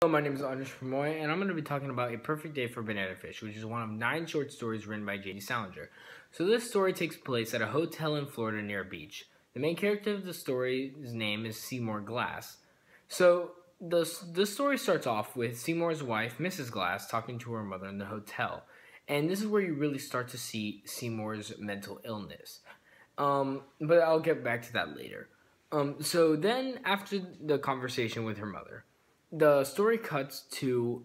Hello, my name is Anish Moy, and I'm going to be talking about A Perfect Day for Banana Fish, which is one of 9 short stories written by J.D. Salinger. So this story takes place at a hotel in Florida near a beach. The main character of the story's name is Seymour Glass. So the story starts off with Seymour's wife, Mrs. Glass, talking to her mother in the hotel. And this is where you really start to see Seymour's mental illness. But I'll get back to that later. So then, after the conversation with her mother, the story cuts to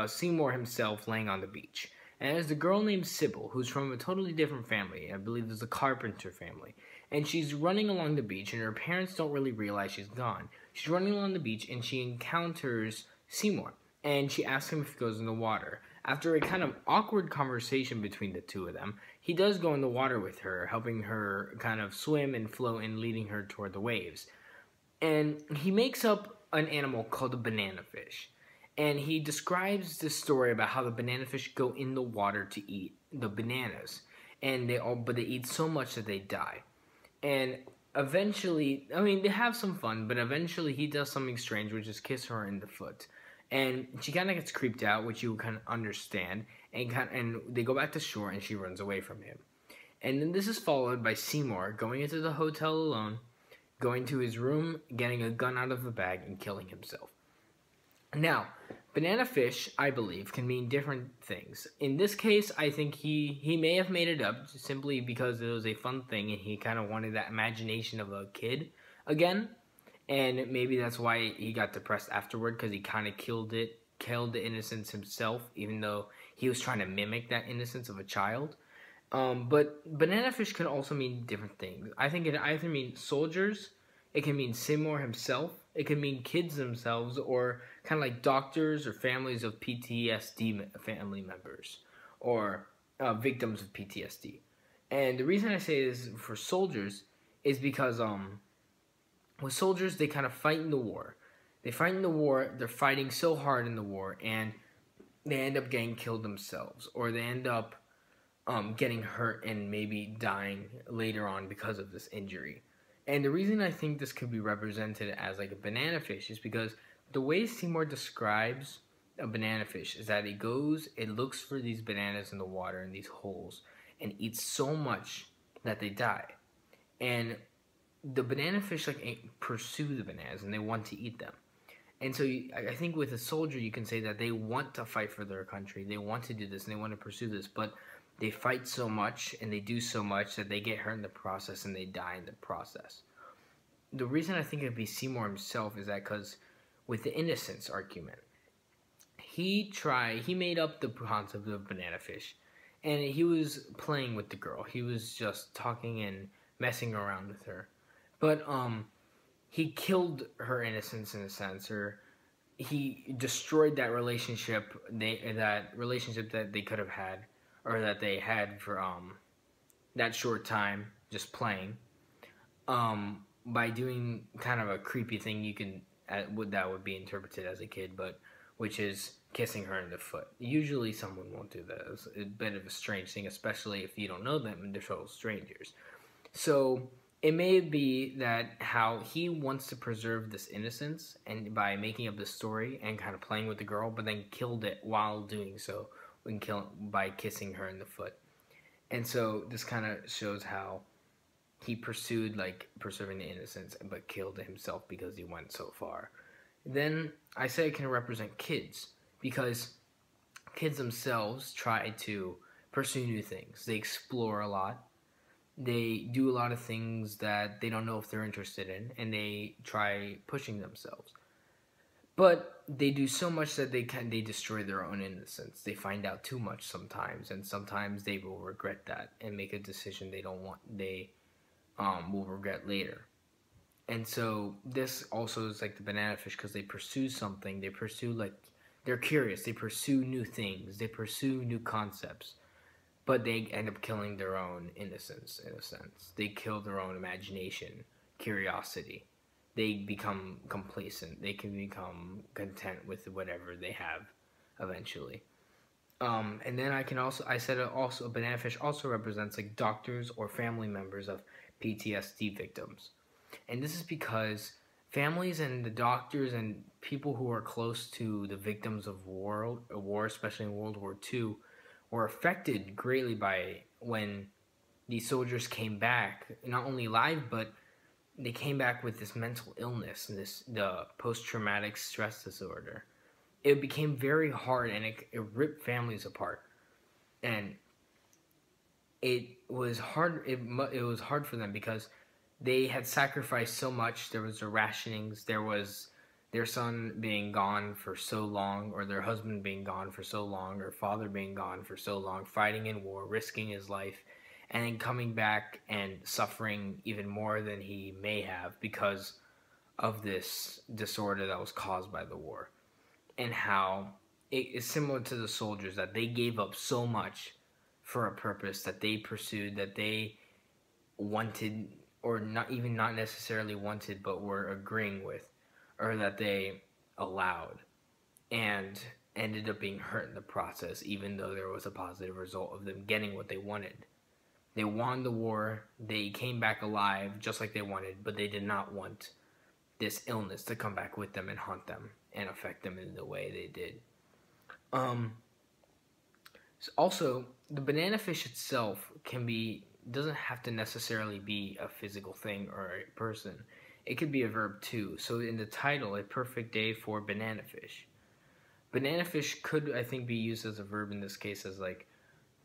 Seymour himself laying on the beach. And there's a girl named Sybil, who's from a totally different family. I believe it's a carpenter family. And she's running along the beach, and her parents don't really realize she's gone. She's running along the beach, and she encounters Seymour. And she asks him if he goes in the water. After a kind of awkward conversation between the two of them, he does go in the water with her, helping her kind of swim and float and leading her toward the waves. And he makes up an animal called a banana fish. And he describes this story about how the banana fish go in the water to eat the bananas. And but they eat so much that they die. And eventually, I mean, they have some fun, but eventually he does something strange, which is kiss her in the foot. And she kind of gets creeped out, which you kind of understand. And they go back to shore, and she runs away from him. And then this is followed by Seymour going into the hotel alone, going to his room, getting a gun out of the bag, and killing himself. Now, banana fish, I believe, can mean different things. In this case, I think he may have made it up simply because it was a fun thing, and he kind of wanted that imagination of a kid again. And maybe that's why he got depressed afterward, because he kind of killed the innocence himself, even though he was trying to mimic that innocence of a child. But banana fish can also mean different things. I think it either means soldiers, it can mean Seymour himself, it can mean kids themselves, or kind of like doctors or families of PTSD family members, or victims of PTSD. And the reason I say this for soldiers is because with soldiers, they kind of fight in the war. They fight in the war, they're fighting so hard in the war, and they end up getting killed themselves, or they end up getting hurt and maybe dying later on because of this injury. And the reason I think this could be represented as like a banana fish is because the way Seymour describes a banana fish is that it looks for these bananas in the water in these holes and eats so much that they die. And the banana fish pursue the bananas and they want to eat them. And so I think with a soldier you can say that they want to fight for their country, they want to do this and they want to pursue this, but they fight so much and they do so much that they get hurt in the process and they die in the process. The reason I think it'd be Seymour himself is that because with the innocence argument, he made up the concept of banana fish, and he was playing with the girl. He was just talking and messing around with her. But he killed her innocence in a sense, or he destroyed that relationship that they could have had, or that they had for that short time just playing, by doing kind of a creepy thing that would be interpreted as a kid, but which is kissing her in the foot. Usually someone won't do that. It's a bit of a strange thing, especially if you don't know them and they're total strangers. So it may be that how he wants to preserve this innocence, and by making up this story and kind of playing with the girl, but then killed it while doing so, by kissing her in the foot. And so this kind of shows how he pursued preserving the innocence, but killed himself because he went so far. Then I say it can represent kids, because kids themselves try to pursue new things. They explore a lot. They do a lot of things that they don't know if they're interested in, and they try pushing themselves. But they do so much that they destroy their own innocence. They find out too much sometimes, and sometimes they will regret that and make a decision they don't want. They will regret later. And so this also is like the banana fish, because they pursue something. They pursue, they're curious. They pursue new things. They pursue new concepts. But they end up killing their own innocence, in a sense. They kill their own imagination, curiosity. They become complacent. They can become content with whatever they have eventually. And then I said a banana fish also represents like doctors or family members of PTSD victims. And this is because families and the doctors and people who are close to the victims of war, especially in World War II, were affected greatly by when these soldiers came back, not only alive, but they came back with this mental illness, the post-traumatic stress disorder. It became very hard, and it ripped families apart, and it was hard. It was hard for them because they had sacrificed so much. There was the rationings. There was their son being gone for so long, or their husband being gone for so long, or father being gone for so long, fighting in war, risking his life, and then coming back and suffering even more than he may have because of this disorder that was caused by the war. And how it is similar to the soldiers, that they gave up so much for a purpose that they pursued, that they wanted, or not necessarily wanted, but were agreeing with, or that they allowed, and ended up being hurt in the process, even though there was a positive result of them getting what they wanted. They won the war, they came back alive just like they wanted, but they did not want this illness to come back with them and haunt them and affect them in the way they did. Also, the banana fish itself doesn't have to necessarily be a physical thing or a person. It could be a verb too. So in the title, A Perfect Day for Banana Fish. Banana fish could, I think, be used as a verb in this case as like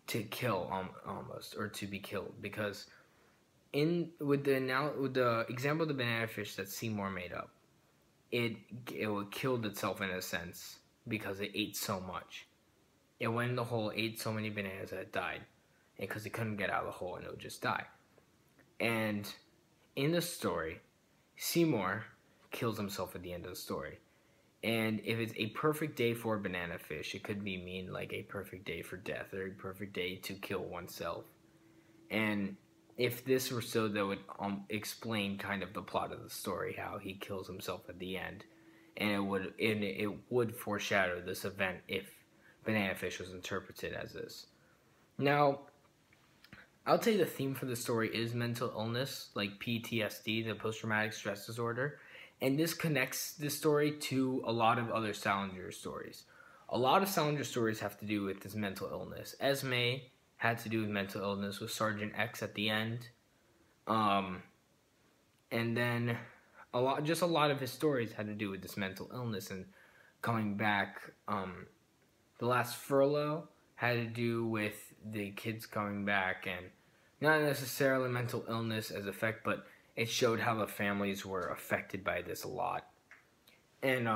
to kill almost, or to be killed, because with the example of the banana fish that Seymour made up, it killed itself in a sense because it ate so much. It went in the hole, ate so many bananas that it died, because it couldn't get out of the hole and it would just die. And in the story, Seymour kills himself at the end of the story. And if it's a perfect day for a banana fish, it could mean like a perfect day for death, or a perfect day to kill oneself. And if this were so, that would explain kind of the plot of the story, how he kills himself at the end, and it would foreshadow this event if banana fish was interpreted as this. Now, I'll tell you the theme for the story is mental illness, like PTSD, the post-traumatic stress disorder. And this connects this story to a lot of other Salinger stories. A lot of Salinger stories have to do with this mental illness. Esme had to do with mental illness with Sergeant X at the end. And then a lot of his stories had to do with this mental illness and coming back. The Last Furlough had to do with the kids coming back, and not necessarily mental illness as effect, but it showed how the families were affected by this a lot. And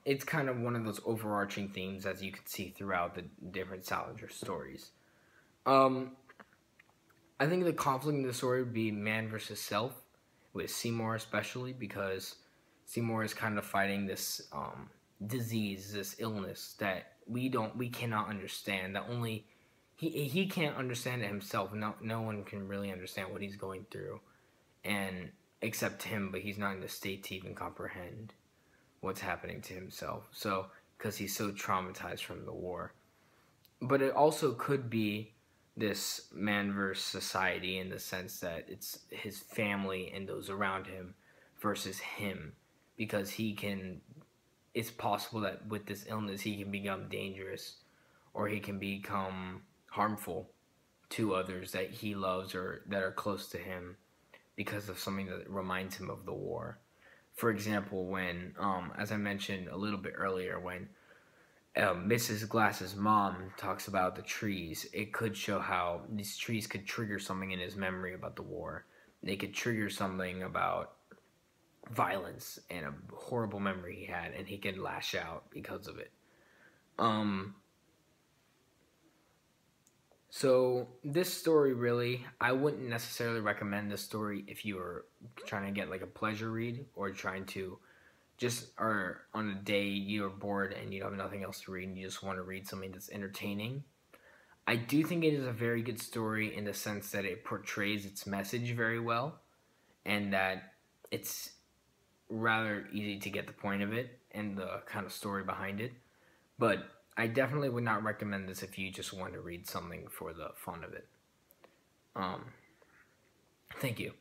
it's kind of one of those overarching themes, as you can see throughout the different Salinger stories. I think the conflict in the story would be man versus self, with Seymour especially, because Seymour is kind of fighting this disease, this illness that we cannot understand, that only he can't understand it himself. No one can really understand what he's going through, and except him, but he's not in the state to even comprehend what's happening to himself. So, because he's so traumatized from the war. But it also could be this man versus society, in the sense that it's his family and those around him versus him, because it's possible that with this illness he can become dangerous, or he can become harmful to others that he loves or that are close to him because of something that reminds him of the war. For example, when, as I mentioned a little bit earlier, when Mrs. Glass's mom talks about the trees, it could show how these trees could trigger something in his memory about the war. They could trigger something about violence and a horrible memory he had, and he could lash out because of it. So this story, really, I wouldn't necessarily recommend this story if you were trying to get like a pleasure read, or trying to or on a day you're bored and you have nothing else to read and you just want to read something that's entertaining. I do think it is a very good story in the sense that it portrays its message very well, and that it's rather easy to get the point of it and the kind of story behind it. But I definitely would not recommend this if you just want to read something for the fun of it. Thank you.